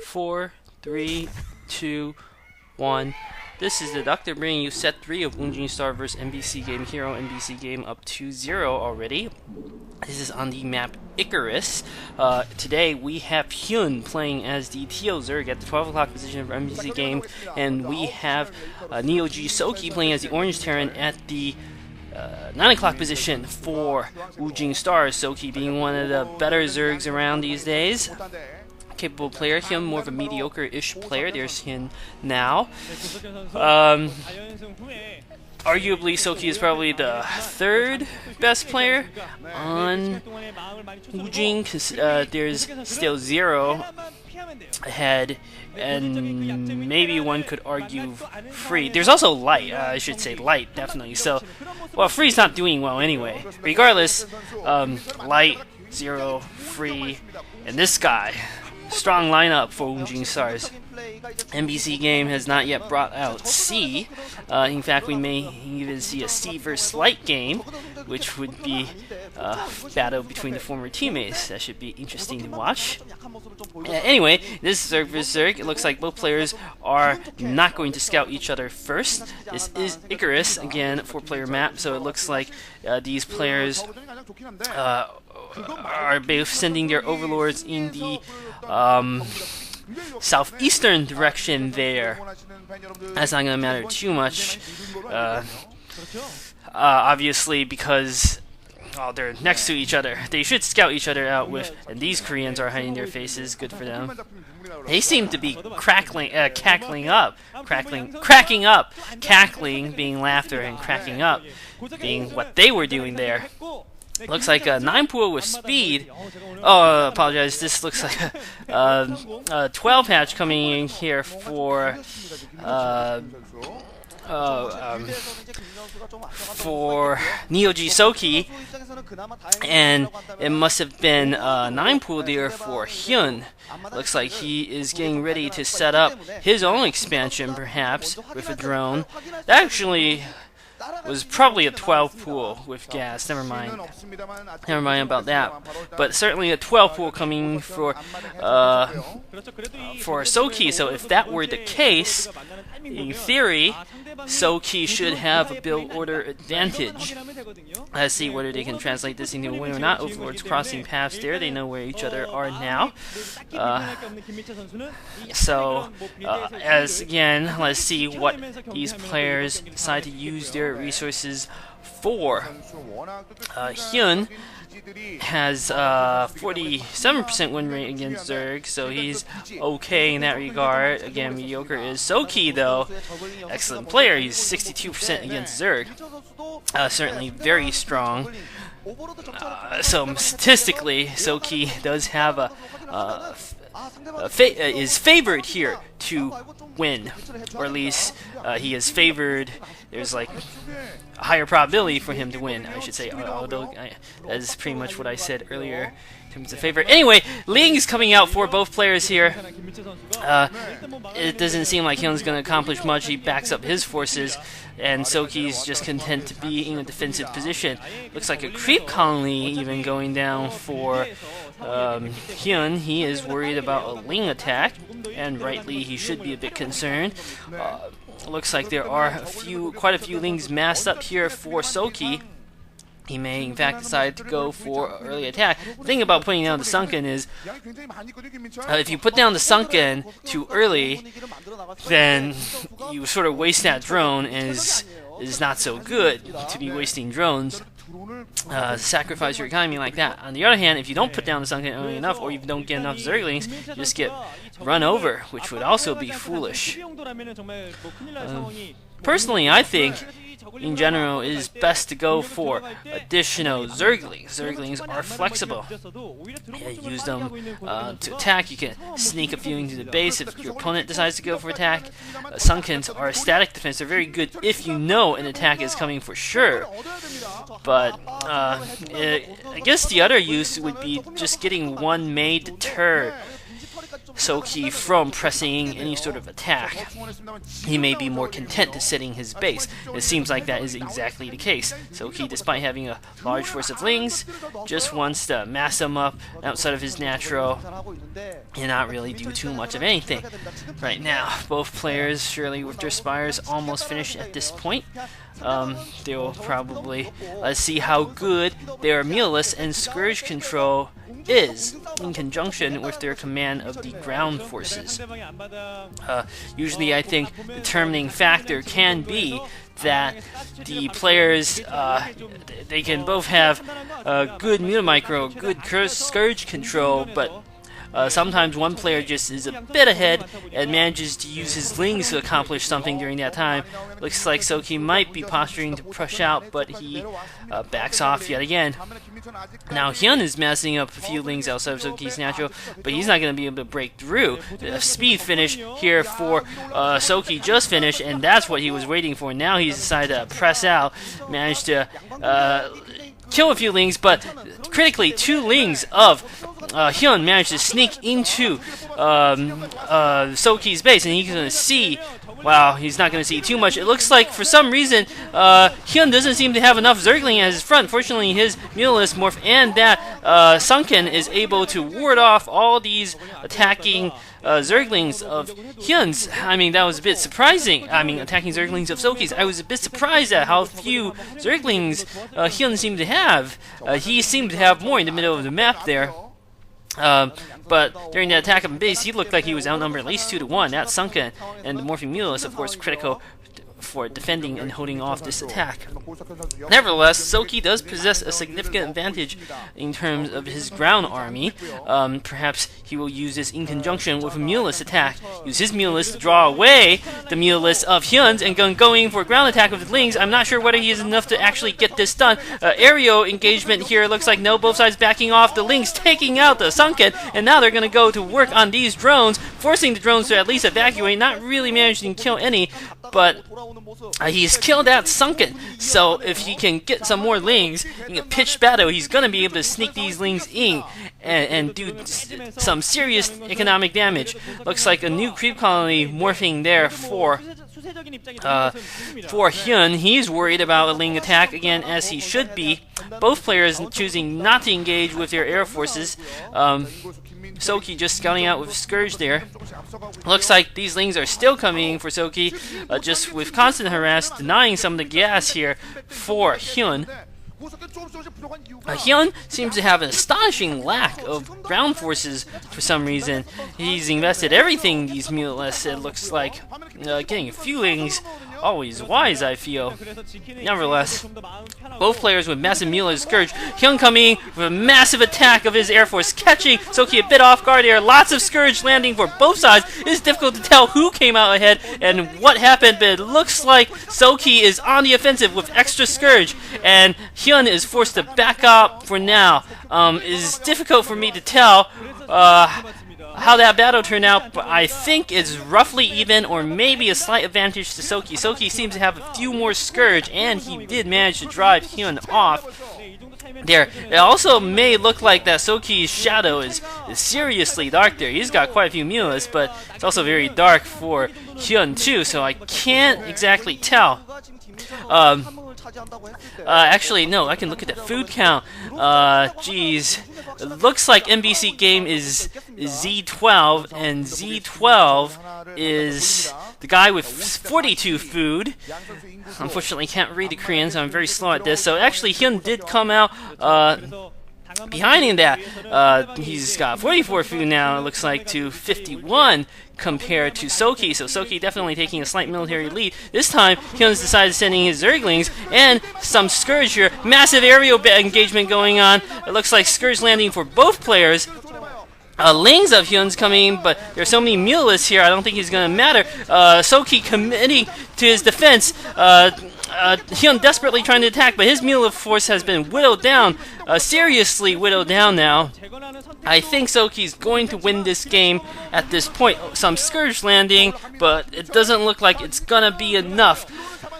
4, 3, 2, 1. This is Deducter bringing you set 3 of Woonjin Star vs MBCGameHero. MBC game up 2-0 already. This is on the map Icarus. Today we have Hyun playing as the Teal Zerg at the 12 o'clock position for MBC game, and we have Neo.G Soulkey playing as the Orange Terran at the 9 o'clock position for Woonjin Star. Soulkey being one of the better Zergs around these days. Capable player. Hyun more of a mediocre-ish player. There's Hyun now. Arguably, Soulkey is probably the third best player on Woonjin, because there's still 0 ahead, and maybe one could argue Free. There's also Light, I should say Light, definitely. So, well, Free's not doing well anyway. Regardless, Light, 0, Free, and this guy. Strong lineup for Woonjin Stars. MBC game has not yet brought out C. In fact, we may even see a C vs Light game, which would be a battle between the former teammates. That should be interesting to watch. Anyway, this is Zerg vs Zerg. It looks like both players are not going to scout each other first. This is Icarus, again, 4-player map, so it looks like these players are both sending their overlords in the southeastern direction there. That's not going to matter too much, obviously, because they're next to each other. They should scout each other out with, and these Koreans are hiding their faces. Good for them. They seem to be cracking up, cackling being laughter, and cracking up being what they were doing there. Looks like a 9-pool with speed. Oh, apologize. This looks like a 12 hatch coming in here for Neo.G Soulkey, and it must have been 9-pool there for Hyun. Looks like he is getting ready to set up his own expansion, perhaps with a drone. That actually was probably a 12 pool with gas. Never mind about that. But certainly a 12 pool coming for Soulkey. So if that were the case, in theory, Soulkey should have a build order advantage. Let's see whether they can translate this into a win or not. Overlords crossing paths there. They know where each other are now. As again, let's see what these players decide to use their resources for. Hyun has 47% win rate against Zerg, so he's okay in that regard. Again, mediocre is Soulkey, though. Excellent player. He's 62% against Zerg. Certainly very strong. So statistically, Soulkey does have is favored here to win, or at least he is favored. There's like a higher probability for him to win, I should say, although that is pretty much what I said earlier in terms of favor. Anyway, Ling's coming out for both players here. It doesn't seem like Hyun's going to accomplish much. He backs up his forces, and Soulkey's just content to be in a defensive position. Looks like a creep colony even going down for Hyun. He is worried about a Ling attack, and rightly he should be a bit concerned. Looks like there are quite a few Lings massed up here for Soulkey. He may, in fact, decide to go for early attack. The thing about putting down the Sunken is, if you put down the Sunken too early, then you sort of waste that drone, and is not so good to be wasting drones. Sacrifice your economy like that. On the other hand, if you don't put down the Sunken early enough, or you don't get enough Zerglings, you just get run over, which would also be foolish. Personally, I think, in general, it is best to go for additional Zerglings. Zerglings are flexible. Use them to attack. You can sneak a few into the base if your opponent decides to go for attack. Sunkens are a static defense. They're very good if you know an attack is coming for sure. But I guess the other use would be just getting one made deter. Soulkey from pressing any sort of attack. He may be more content to setting his base. It seems like that is exactly the case. Soulkey, despite having a large force of lings, just wants to mass them up outside of his natural and not really do too much of anything. Right now, both players, surely with their spires almost finished at this point. They will probably see how good their Mulus and Scourge control is in conjunction with their command of the ground forces. Usually I think the determining factor can be that the players, they can both have good Micro, good Scourge control, but sometimes one player just is a bit ahead and manages to use his lings to accomplish something during that time. Looks like Soulkey might be posturing to push out, but he backs off yet again. Now Hyun is massing up a few lings outside of Soulkey's natural, but he's not going to be able to break through. The speed finish here for Soulkey just finished, and that's what he was waiting for. Now he's decided to press out, managed to kill a few lings, but critically, 2 lings of Hyun managed to sneak into Soulkey's base, and he's going to see. Wow, he's not going to see too much. It looks like for some reason Hyun doesn't seem to have enough Zergling at his front. Fortunately, his Mulus morph and that Sunken is able to ward off all these attacking Zerglings of Hyun's. I mean, that was a bit surprising. I mean, attacking Zerglings of Soulkey's. I was a bit surprised at how few Zerglings Hyun seemed to have. He seemed to have more in the middle of the map there. But during the attack on base, he looked like he was outnumbered at least 2 to 1. That's Sunken, and the Morphing Mulus, of course, critical for defending and holding off this attack. Nevertheless, Soulkey does possess a significant advantage in terms of his ground army. Perhaps he will use this in conjunction with a Mulus attack. Use his Mulus to draw away the Mulus of Hyun's and going for a ground attack with his lings. I'm not sure whether he is enough to actually get this done. Aerial engagement here looks like no, both sides backing off. The lings taking out the Sunken, and now they're going to go to work on these drones, forcing the drones to at least evacuate. Not really managing to kill any, but he's killed that Sunken, so if he can get some more lings in a pitched battle, he's going to be able to sneak these lings in and do some serious economic damage. Looks like a new creep colony morphing there for Hyun. He's worried about a ling attack again, as he should be. Both players choosing not to engage with their air forces. Soulkey just scouting out with Scourge there. Looks like these lings are still coming for Soulkey, just with constant harass, denying some of the gas here for Hyun. Hyun seems to have an astonishing lack of ground forces for some reason. He's invested everything in these Mulus. It looks like getting a few lings always wise, I feel. Nevertheless, both players with massive Mulus Scourge. Hyun coming with a massive attack of his Air Force, catching Soulkey a bit off guard there. Lots of Scourge landing for both sides. It's difficult to tell who came out ahead and what happened, but it looks like Soulkey is on the offensive with extra Scourge, and Hyun is forced to back up for now. It is difficult for me to tell how that battle turned out, but I think it's roughly even, or maybe a slight advantage to Soulkey. Soulkey seems to have a few more Scourge, and he did manage to drive Hyun off there. It also may look like that Soulkey's shadow is seriously dark there. He's got quite a few Mulus, but it's also very dark for Hyun too, so I can't exactly tell. Actually, no, I can look at the food count. Geez. It looks like MBC game is Z12, and Z12 is the guy with 42 food. Unfortunately, can't read the Korean, so I'm very slow at this. So actually, Hyun did come out behind him that. He's got 44 food now, it looks like, to 51 compared to Soulkey. So Soulkey definitely taking a slight military lead. This time, Hyun's decided sending his Zerglings and some Scourge here. Massive aerial engagement going on. It looks like Scourge landing for both players. Lings of Hyun's coming, but there's so many Mulus here, I don't think he's going to matter. Soulkey committing to his defense. Hyun desperately trying to attack, but his Mulus force has been whittled down, seriously whittled down now. I think Soulkey's going to win this game at this point. Some Scourge landing, but it doesn't look like it's gonna be enough.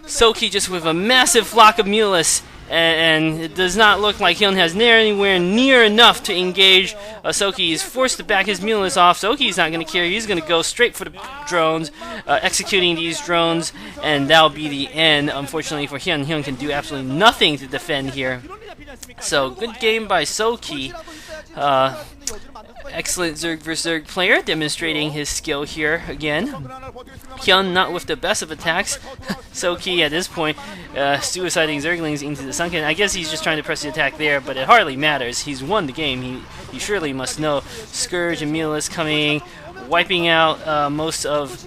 Soulkey just with a massive flock of Mulus and it does not look like Hyun has anywhere near enough to engage Soulkey. He's forced to back his Mulus off. Soulkey's not going to care. He's going to go straight for the drones, executing these drones, and that'll be the end, unfortunately, for Hyun. Hyun can do absolutely nothing to defend here. So, good game by Soulkey. Excellent Zerg vs Zerg player, demonstrating his skill here again. Hyun not with the best of attacks. Soulkey at this point, suiciding Zerglings into the sunken. I guess he's just trying to press the attack there, but it hardly matters. He's won the game. He surely must know. Scourge and Mulus coming, wiping out most of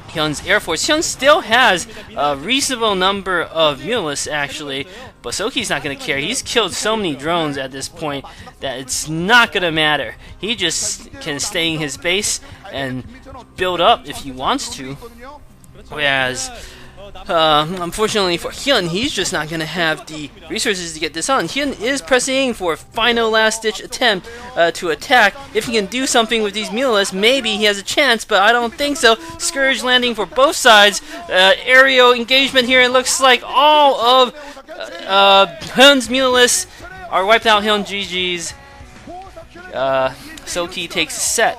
Hyun's Air Force. Hyun still has a reasonable number of Mulus, actually, but Soulkey's not going to care. He's killed so many drones at this point that it's not going to matter. He just can stay in his base and build up if he wants to. Whereas, unfortunately for Hyun, he's just not going to have the resources to get this on. Hyun is pressing for a final last-ditch attempt to attack. If he can do something with these Mulus, maybe he has a chance, but I don't think so. Scourge landing for both sides. Aerial engagement here. It looks like all of Hyun's Mulus are wiped out. Hyun GG's. Soulkey takes a set.